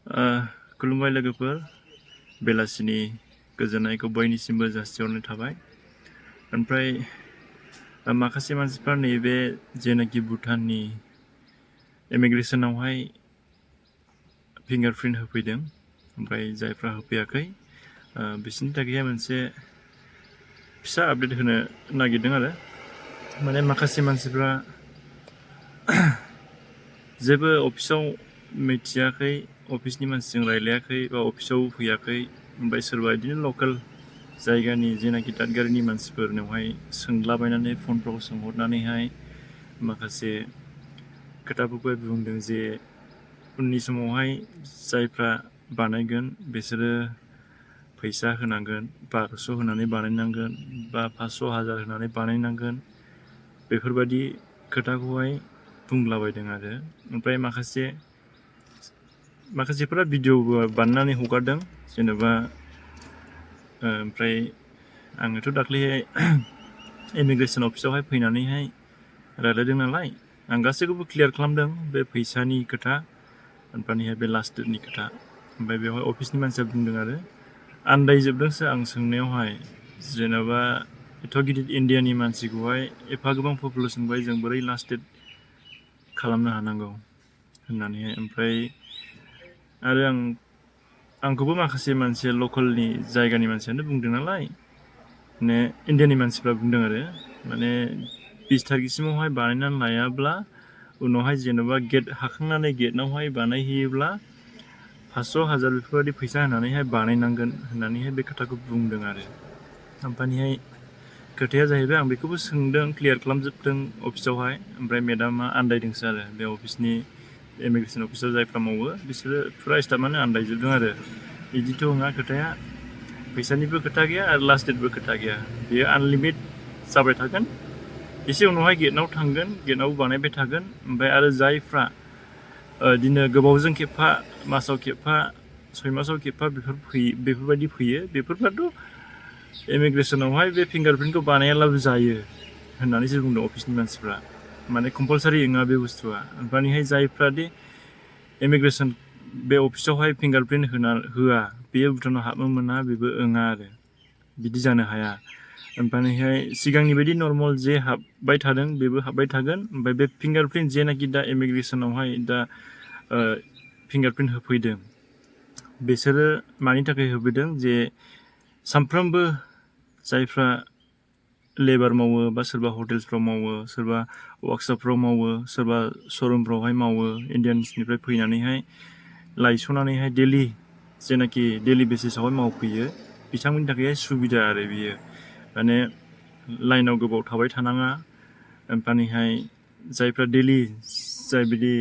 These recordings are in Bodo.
खुलुमबाय लोगोफोर, बेलासिनि गोजोननायखौ बयनिसिमबो जासिहरनाय थाबाय। ओमफ्राय माखासे मानसिफ्रा नैबे जेनाखि भुटाननि इमिग्रेसनावहाय फिंगारप्रिन्ट होफैदों, ओमफ्राय जायफ्रा होफैयाखै बिसोरनि थाखाय मोनसे फिसा आपडेट होनो नागिरदों आरो। माने माखासे मानसिफ्रा जेबो अफिसाव मिथियाखै, अफिसनि मानसिजों रायलायाखै बा अफिसाव फैयाखै, ओमफ्राय सोरबा बिदिनो लकेल जायगानि जेनाखि दादगारिनि मानसिफोरनावहाय सोंलाबायनानै फनफ्राव सोंहरनानैहाय माखासे खोथाफोरखौ बुंदों जे उननि समावहाय जायफ्रा बानायगोन बिसोरो फैसा होनांगोन, 1200 होनानै बानायनांगोन बा 500,000 होनानै बानायनांगोन, बेफोरबायदि खोथाखौहाय बुंलाबायदों आरो। ओमफ्राय माखासेफोरा भिडिअबो बानायनानै हगारदों जेनेबा। ओमफ्राय आङोथ' दाख्लैहाय इमिग्रेसन अफिसावहाय फैनानैहाय रायलायदों नालाय, आं गासैखौबो क्लियार खालामदों, बे फैसानि खोथा, ओमफ्रायहाय बे लास्ट डेटनि खोथा। ओमफ्राय बेवहाय अफिसनि मानसिया बुंदों आरो आन्दायजोबदोंसो आं सोंनायावहाय, जेनेबा एथ' गिदिर इन्डियानि मानसिखौहाय एफा गोबां पपुलेसनखौहाय जों बोरै लास्ट डेट खालामनो हानांगौ होननानैहाय। ओमफ्राय आरो आंखौबो माखासे मानसि लकेलनि जायगानि मानसियानो बुंदों नालाय, माने इन्डियानि मानसिफ्रा बुंदों आरो माने 20 तारिखसिमावहाय बानायनानै लायाब्ला उनावहाय जेन'बा गेट हाखांनानै गेटनावहाय बानायहैयोब्ला 500,000 बेफोरबायदि फैसा होनानैहाय बानायनांगोन होननानैहाय बे खोथाखौ बुंदों आरो। ओमफ्रायहाय खोथाया जाहैबाय, आं बेखौबो सोंदों, क्लियार खालामजोबदों अफिसावहाय, ओमफ्राय मेडामा आन्दायदोंसो आरो। बे अफिसनि इमिग्रेसन अफिसाव जायफ्रा मावो बिसोरो फुरा स्टाफआनो आन्दायजोबदों आरो। बिदिथ' नङा खोथाया, फैसानिबो खोथा गैया आरो लास्ट डेटबो खोथा गैया, बेयो आनलिमिट जाबाय थागोन। एसे उनावहाय गेटनाव थांगोन, गेटनावबो बानायबाय थागोन। ओमफ्राय आरो जायफ्रा बिदिनो गोबावजों खेबफा, मासाव खेबफा, 6 मासाव खेबफा बेफोरबायदि फैयो, बेफोरबाथ' इमिग्रेसनावहाय बे फिंगारप्रिन्टखौ बानायाब्लाबो जायो होननानैसो बुंदों अफिसनि मानसिफ्रा। माने कम्पालसारि नङा बे बुस्थुआ। ओमफ्रायहाय जायफ्रादि इमिग्रेसन बे अफिसावहाय फिंगारप्रिन्ट होआ, बेयो भुटानाव हाबनो मोना, बेबो नङा आरो, बिदि जानो हाया। ओमफ्रायहाय सिगांनि बायदि नर्मेल जे हाबबाय थादों बेबो हाबबाय थागोन। ओमफ्राय बे फिंगारप्रिन्ट जेनाखि दा इमिग्रेसनावहाय दा फिंगारप्रिन्ट होफैदों, बिसोरो मानि थाखाय होफैदों, जे सानफ्रोमबो जायफ्रा लेबार मावो बा सोरबा हटेल्सफ्राव मावो, सोरबा वार्कशपफ्राव मावो, सोरबा श'रुमफ्रावहाय मावो, इन्डियान्सनिफ्राय फैनानैहाय लायस'नानैहाय जेनाखि डेलि बेसिसावहाय मावफैयो, बिथांमोननि थाखाय सुबिदा आरो बियो। माने लाइनाव गोबाव थाबाय थानाङा। ओमफ्रायहाय जायफ्रा जाय बिदि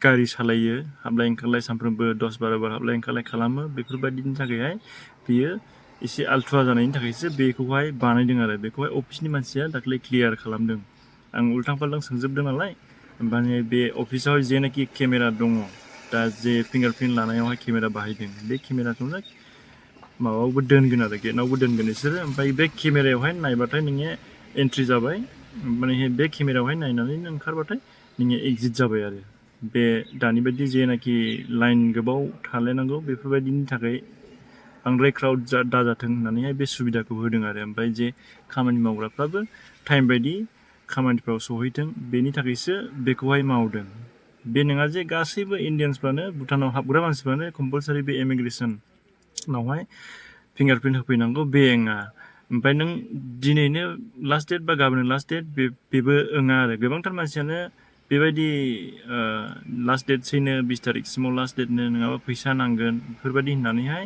गारि सालायो, हाबलाय ओंखारलाय सानफ्रोमबो 10-12 बार हाबलाय ओंखारलाय खालामो, बेफोरबायदिनि थाखायहाय बियो एसे आल्ट्रा जानायनि थाखायसो बेखौहाय बानायदों आरो। बेखौहाय अफिसनि मानसिया दाख्लै क्लियार खालामदों। आं उल्थां फाल्थां सोंजोबदों नालाय। ओमफ्राय बे अफिसाव जेनाखि केमेरा दङ, दा जे फिंगारप्रिन्ट लानायावहाय केमेरा बाहायदों, बे केमेराखौनो माबायावबो दोनगोन आरो, गेटनावबो दोनगोन बिसोरो। ओमफ्राय बे केमेरायावहाय नायबाथाय नोङो एन्ट्रि जाबाय, माने बे केमेरायावहाय नायनानै नों ओंखारबाथाय नोङो एग्जिट जाबाय आरो। बे दानि बायदि जेनाखि लाइन गोबाव थालायनांगौ, बेफोरबायदिनि थाखाय बांद्राय क्राउड दाजाथों होननानैहाय बे सुबिदाखौ होदों आरो। ओमफ्राय जे खामानि मावग्राफ्राबो टाइम बायदि खामानिफ्राव सहैथों, बेनि थाखायसो बेखौहाय मावदों। बे नङा जे गासैबो इन्डियान्सफ्रानो, भुटानाव हाबग्रा मानसिफ्रानो कम्पालसारि बे इमिग्रेसनावहाय फिंगारप्रिन्ट होफैनांगौ, बे नङा। ओमफ्राय नों दिनैनो लास्ट डेट बा गाबोन लास्ट डेट, बेबो नङा आरो। गोबांथार मानसियानो बेबायदि लास्ट डेटसैनो 20 तारिखसिमाव लास्ट डेटनो, नङाबा फैसा नांगोन, बेफोरबायदि होननानैहाय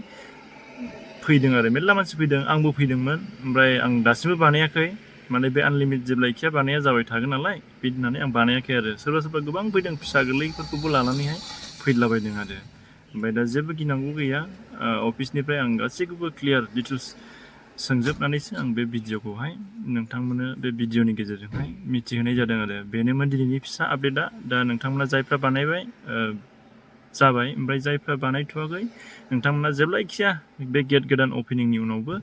फैदों आरो। मेरला मानसि फैदों, आंबो फैदोंमोन। ओमफ्राय आं दासिमबो बानायाखै, माने बे आनलिमिट जेब्लायखिया बानाया जाबाय थागोन नालाय, बिदि होननानै आं बानायाखै आरो। सोरबा गोबां फैदों, फिसा गोरलैफोरखौबो लानानैहाय फैलाबायदों आरो। ओमफ्राय दा जेबो गिनांगौ गैया, अफिसनिफ्राय आं गासैखौबो क्लियार डिटेल्स सोंजोबनानैसो आं बे भिडिअखौहाय नोंथांमोननो बे भिडिअनि गेजेरजोंहाय मिथिहोनाय जादों आरो। बेनोमोन दिनैनि फिसा आपडेटआ। दा नोंथांमोना जायफ्रा बानायबाय जाबाय, ओमफ्राय जायफ्रा बानायथ'वाखै, नोंथांमोना जेब्लायखिया बे गेट गोदान अपेनिंनि उनावबो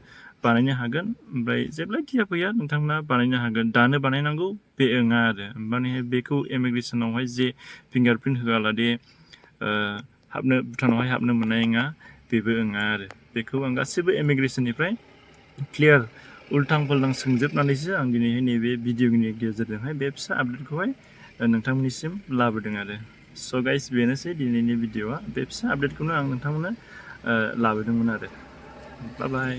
बानायनो हागोन। ओमफ्राय जेब्लायखिया फैया, नोंथांमोना बानायनो हागोन। दानो बानायनांगौ बे नङा आरो। माने बेखौ इमिग्रेसनावहाय जे फिंगारप्रिन्ट होआला दे भुटानावहाय हाबनो मोननाय नङा बेबो नङा आरो बेखौ आं गासैबो इमिग्रेसननिफ्राय क्लियार उल्थां फाल्थां सोंजोबनानैसो आं दिनैहाय नैबे भिडिअनि गेजेरजोंहाय बे फिसा आपडेटखौहाय नोंथांमोननिसिम लाबोदों आरो स' गाइस बेनोसै दिनैनि भिडिअआ बे फिसा आपडेटखौनो आं नोंथांमोननो लाबोदोंमोन आरो बाय बाय